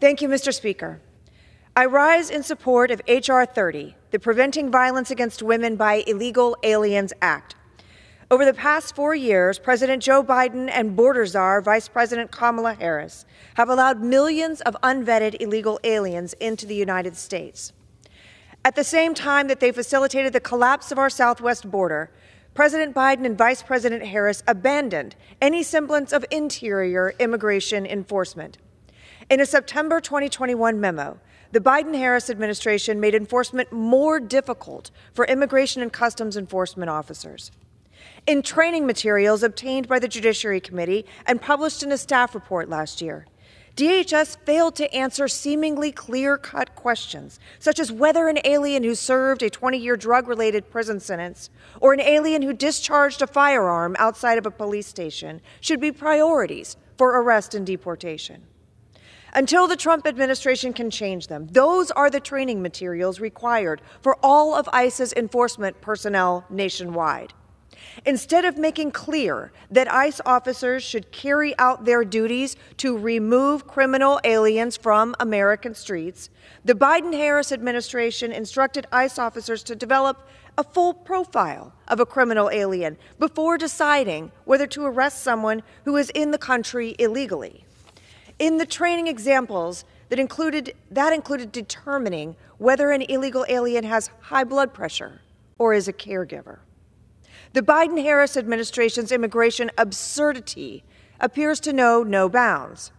Thank you, Mr. Speaker. I rise in support of H.R. 30, the Preventing Violence Against Women by Illegal Aliens Act. Over the past 4 years, President Joe Biden and border czar Vice President Kamala Harris have allowed millions of unvetted illegal aliens into the United States. At the same time that they facilitated the collapse of our southwest border, President Biden and Vice President Harris abandoned any semblance of interior immigration enforcement. In a September 2021 memo, the Biden-Harris administration made enforcement more difficult for Immigration and Customs Enforcement officers. In training materials obtained by the Judiciary Committee and published in a staff report last year, DHS failed to answer seemingly clear-cut questions, such as whether an alien who served a 20-year drug-related prison sentence or an alien who discharged a firearm outside of a police station should be priorities for arrest and deportation. Until the Trump administration can change them, those are the training materials required for all of ICE's enforcement personnel nationwide. Instead of making clear that ICE officers should carry out their duties to remove criminal aliens from American streets, the Biden-Harris administration instructed ICE officers to develop a full profile of a criminal alien before deciding whether to arrest someone who is in the country illegally. In the training examples, that included determining whether an illegal alien has high blood pressure or is a caregiver. The Biden-Harris administration's immigration absurdity appears to know no bounds.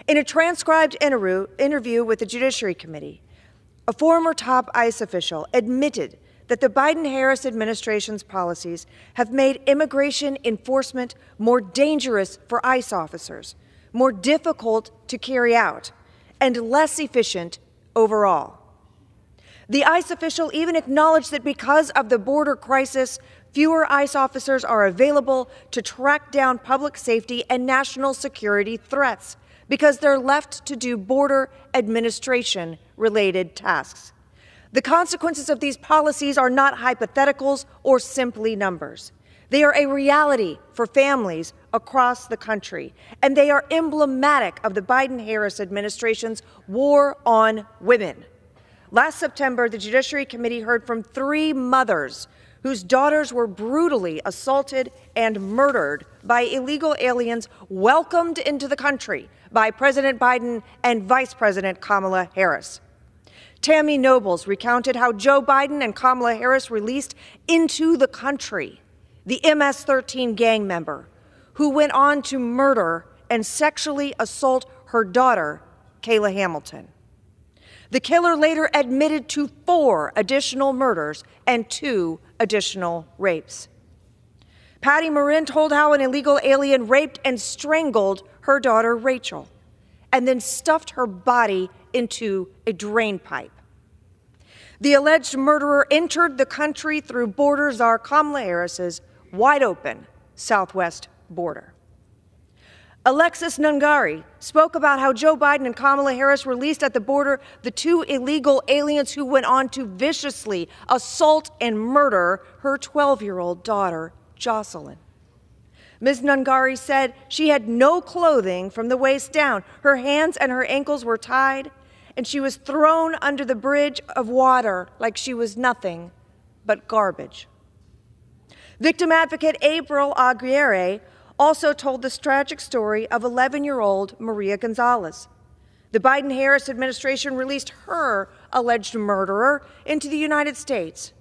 In a transcribed interview with the Judiciary Committee, a former top ICE official admitted that the Biden-Harris administration's policies have made immigration enforcement more dangerous for ICE officers, more difficult to carry out, and less efficient overall. The ICE official even acknowledged that because of the border crisis, fewer ICE officers are available to track down public safety and national security threats because they're left to do border administration-related tasks. The consequences of these policies are not hypotheticals or simply numbers. They are a reality for families across the country, and they are emblematic of the Biden-Harris administration's war on women. Last September, the Judiciary Committee heard from 3 mothers whose daughters were brutally assaulted and murdered by illegal aliens welcomed into the country by President Biden and Vice President Kamala Harris. Tammy Nobles recounted how Joe Biden and Kamala Harris released into the country the MS-13 gang member who went on to murder and sexually assault her daughter, Kayla Hamilton. The killer later admitted to 4 additional murders and 2 additional rapes. Patty Marin told how an illegal alien raped and strangled her daughter, Rachel, and then stuffed her body into a drain pipe. The alleged murderer entered the country through border czar Kamala Harris's wide-open southwest border. Alexis Nungari spoke about how Joe Biden and Kamala Harris released at the border the 2 illegal aliens who went on to viciously assault and murder her 12-year-old daughter, Jocelyn. Ms. Nungari said she had no clothing from the waist down. Her hands and her ankles were tied, and she was thrown under the bridge of water like she was nothing but garbage. Victim advocate April Aguirre also told this tragic story of 11-year-old Maria Gonzalez. The Biden-Harris administration released her alleged murderer into the United States.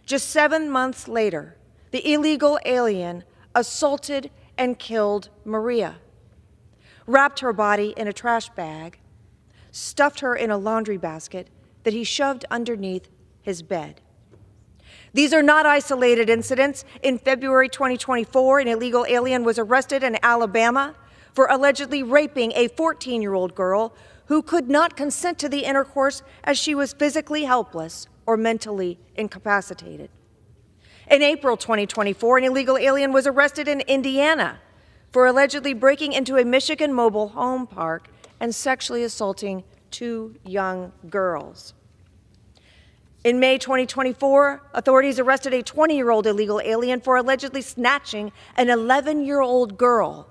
Just 7 months later, the illegal alien assaulted and killed Maria, wrapped her body in a trash bag, stuffed her in a laundry basket that he shoved underneath his bed. These are not isolated incidents. In February 2024, an illegal alien was arrested in Alabama for allegedly raping a 14-year-old girl who could not consent to the intercourse as she was physically helpless or mentally incapacitated. In April 2024, an illegal alien was arrested in Indiana for allegedly breaking into a Michigan mobile home park and sexually assaulting 2 young girls. In May 2024, authorities arrested a 20-year-old illegal alien for allegedly snatching an 11-year-old girl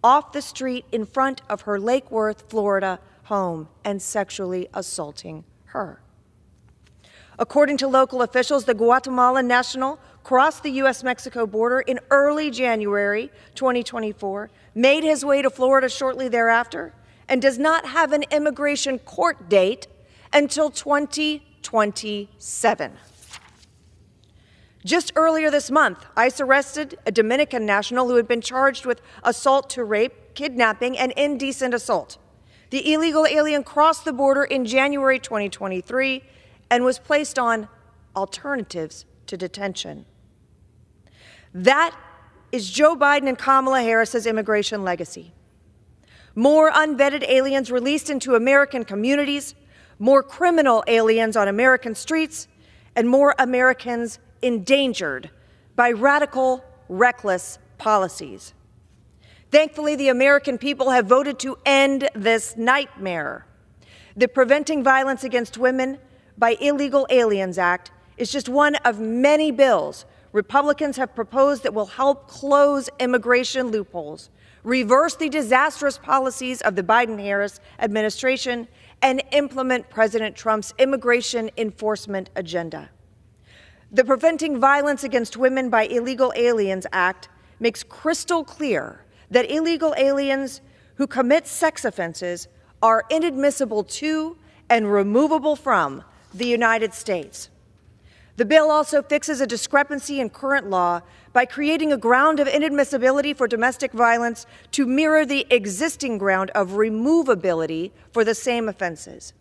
off the street in front of her Lake Worth, Florida home and sexually assaulting her. According to local officials, the Guatemalan national crossed the U.S.-Mexico border in early January 2024, made his way to Florida shortly thereafter, and does not have an immigration court date until 2027. Just earlier this month, ICE arrested a Dominican national who had been charged with assault to rape, kidnapping, and indecent assault. The illegal alien crossed the border in January 2023 and was placed on alternatives to detention. That is Joe Biden and Kamala Harris's immigration legacy. More unvetted aliens released into American communities, more criminal aliens on American streets, and more Americans endangered by radical, reckless policies. Thankfully, the American people have voted to end this nightmare. The Preventing Violence Against Women by Illegal Aliens Act is just one of many bills Republicans have proposed that will help close immigration loopholes, reverse the disastrous policies of the Biden-Harris administration, and implement President Trump's immigration enforcement agenda. The Preventing Violence Against Women by Illegal Aliens Act makes crystal clear that illegal aliens who commit sex offenses are inadmissible to and removable from the United States. The bill also fixes a discrepancy in current law by creating a ground of inadmissibility for domestic violence to mirror the existing ground of removability for the same offenses.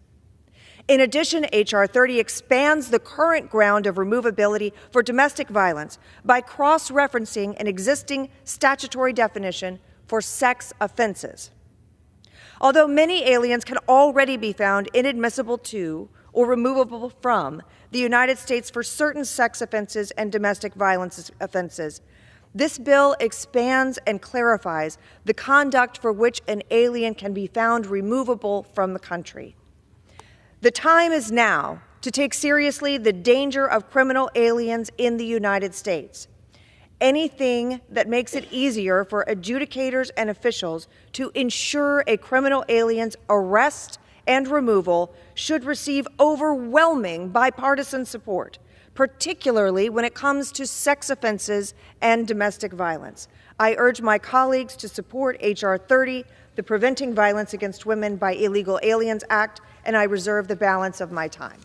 In addition, H.R. 30 expands the current ground of removability for domestic violence by cross-referencing an existing statutory definition for sex offenses. Although many aliens can already be found inadmissible to or removable from the United States for certain sex offenses and domestic violence offenses, this bill expands and clarifies the conduct for which an alien can be found removable from the country. The time is now to take seriously the danger of criminal aliens in the United States. Anything that makes it easier for adjudicators and officials to ensure a criminal alien's arrest and removal should receive overwhelming bipartisan support, particularly when it comes to sex offenses and domestic violence. I urge my colleagues to support H.R. 30, the Preventing Violence Against Women by Illegal Aliens Act, and I reserve the balance of my time.